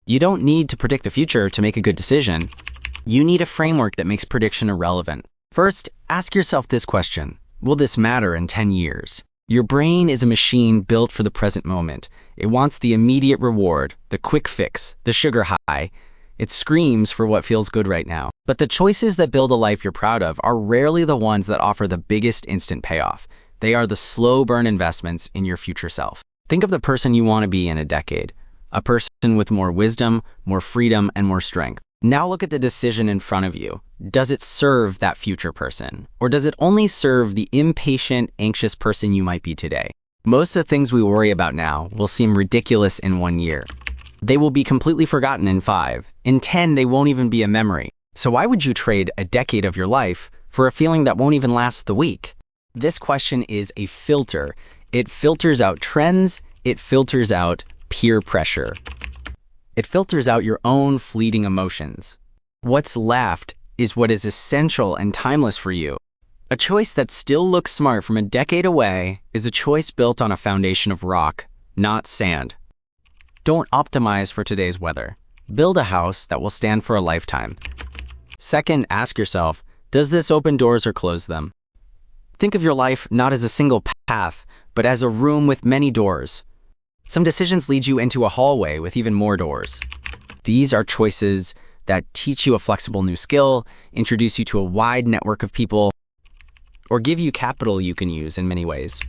You don't need to predict the future to make a good decision. You need a framework that makes prediction irrelevant. First, ask yourself this question: will this matter in 10 years? Your brain is a machine built for the present moment. It wants the immediate reward, the quick fix, the sugar high. It screams for what feels good right now. But the choices that build a life you're proud of are rarely the ones that offer the biggest instant payoff. They are the slow burn investments in your future self. Think of the person you want to be in a decade. A person with more wisdom, more freedom, and more strength. Now look at the decision in front of you. Does it serve that future person? Or does it only serve the impatient, anxious person you might be today? Most of the things we worry about now will seem ridiculous in 1 year. They will be completely forgotten in 5. In 10, they won't even be a memory. So why would you trade a decade of your life for a feeling that won't even last the week? This question is a filter. It filters out trends. It filters out peer pressure. It filters out your own fleeting emotions. What's left is what is essential and timeless for you. A choice that still looks smart from a decade away is a choice built on a foundation of rock, not sand. Don't optimize for today's weather. Build a house that will stand for a lifetime. Second, ask yourself, does this open doors or close them? Think of your life not as a single path, but as a room with many doors. Some decisions lead you into a hallway with even more doors. These are choices that teach you a flexible new skill, introduce you to a wide network of people, or give you capital you can use in many ways.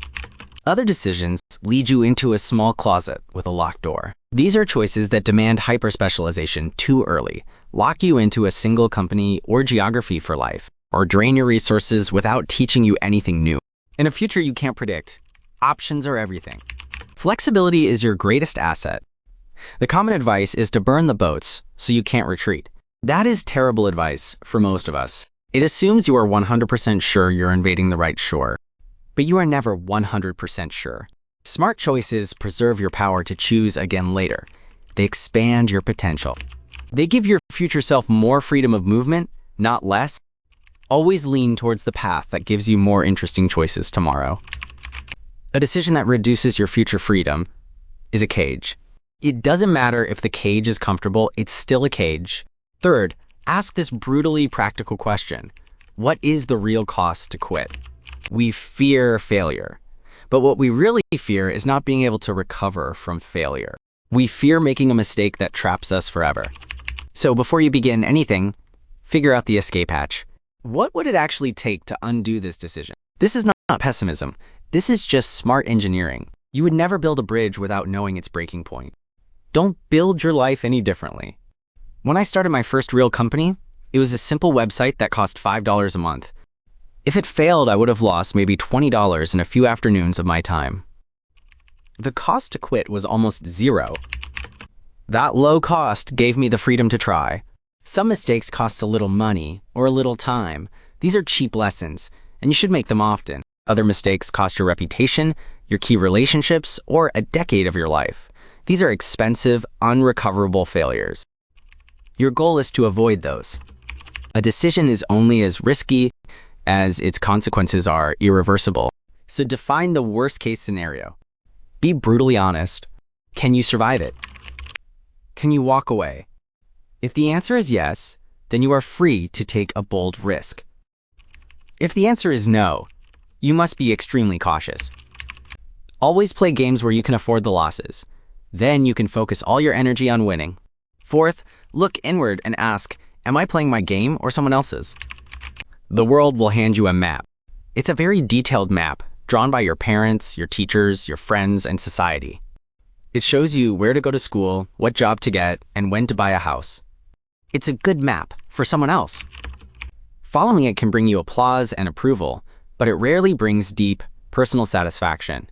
Other decisions lead you into a small closet with a locked door. These are choices that demand hyper-specialization too early, lock you into a single company or geography for life, or drain your resources without teaching you anything new. In a future you can't predict, options are everything. Flexibility is your greatest asset. The common advice is to burn the boats so you can't retreat. That is terrible advice for most of us. It assumes you are 100% sure you're invading the right shore, but you are never 100% sure. Smart choices preserve your power to choose again later. They expand your potential. They give your future self more freedom of movement, not less. Always lean towards the path that gives you more interesting choices tomorrow. A decision that reduces your future freedom is a cage. It doesn't matter if the cage is comfortable, it's still a cage. Third, ask this brutally practical question. What is the real cost to quit? We fear failure, but what we really fear is not being able to recover from failure. We fear making a mistake that traps us forever. So before you begin anything, figure out the escape hatch. What would it actually take to undo this decision? This is not pessimism. This is just smart engineering. You would never build a bridge without knowing its breaking point. Don't build your life any differently. When I started my first real company, it was a simple website that cost $5 a month. If it failed, I would have lost maybe $20 in a few afternoons of my time. The cost to quit was almost zero. That low cost gave me the freedom to try. Some mistakes cost a little money or a little time. These are cheap lessons, and you should make them often. Other mistakes cost your reputation, your key relationships, or a decade of your life. These are expensive, unrecoverable failures. Your goal is to avoid those. A decision is only as risky as its consequences are irreversible. So define the worst-case scenario. Be brutally honest. Can you survive it? Can you walk away? If the answer is yes, then you are free to take a bold risk. If the answer is no, you must be extremely cautious. Always play games where you can afford the losses. Then you can focus all your energy on winning. Fourth, look inward and ask, am I playing my game or someone else's? The world will hand you a map. It's a very detailed map, drawn by your parents, your teachers, your friends, and society. It shows you where to go to school, what job to get, and when to buy a house. It's a good map for someone else. Following it can bring you applause and approval, but it rarely brings deep, personal satisfaction.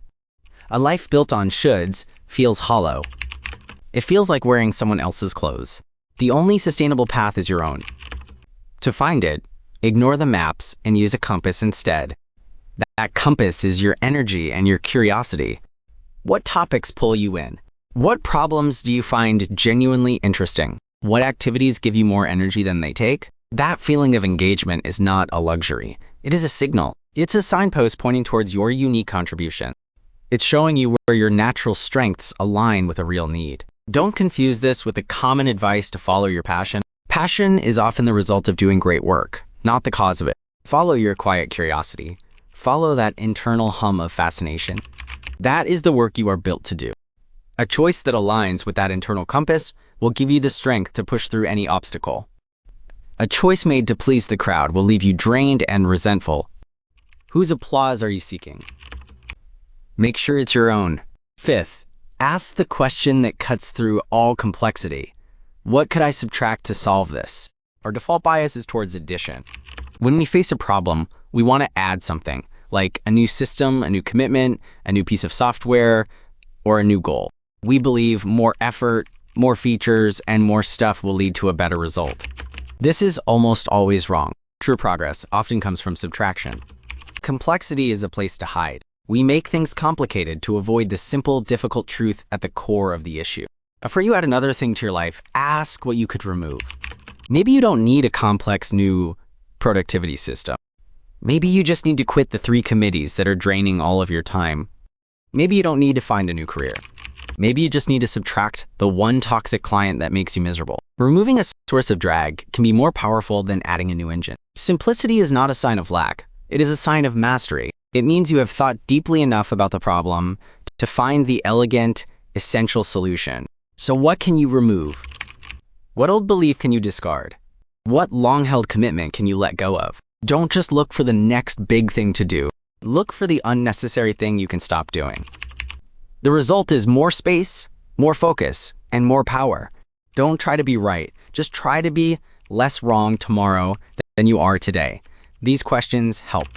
A life built on shoulds feels hollow. It feels like wearing someone else's clothes. The only sustainable path is your own. To find it, ignore the maps and use a compass instead. That compass is your energy and your curiosity. What topics pull you in? What problems do you find genuinely interesting? What activities give you more energy than they take? That feeling of engagement is not a luxury. It is a signal. It's a signpost pointing towards your unique contribution. It's showing you where your natural strengths align with a real need. Don't confuse this with the common advice to follow your passion. Passion is often the result of doing great work, not the cause of it. Follow your quiet curiosity. Follow that internal hum of fascination. That is the work you are built to do. A choice that aligns with that internal compass will give you the strength to push through any obstacle. A choice made to please the crowd will leave you drained and resentful. Whose applause are you seeking? Make sure it's your own. Fifth, ask the question that cuts through all complexity. What could I subtract to solve this? Our default bias is towards addition. When we face a problem, we want to add something, like a new system, a new commitment, a new piece of software, or a new goal. We believe more effort, more features, and more stuff will lead to a better result. This is almost always wrong. True progress often comes from subtraction. Complexity is a place to hide. We make things complicated to avoid the simple, difficult truth at the core of the issue. Before you add another thing to your life, ask what you could remove. Maybe you don't need a complex new productivity system. Maybe you just need to quit the 3 committees that are draining all of your time. Maybe you don't need to find a new career. Maybe you just need to subtract the 1 toxic client that makes you miserable. Removing a source of drag can be more powerful than adding a new engine. Simplicity is not a sign of lack. It is a sign of mastery. It means you have thought deeply enough about the problem to find the elegant, essential solution. So what can you remove? What old belief can you discard? What long-held commitment can you let go of? Don't just look for the next big thing to do. Look for the unnecessary thing you can stop doing. The result is more space, more focus, and more power. Don't try to be right. Just try to be less wrong tomorrow than you are today. These questions help.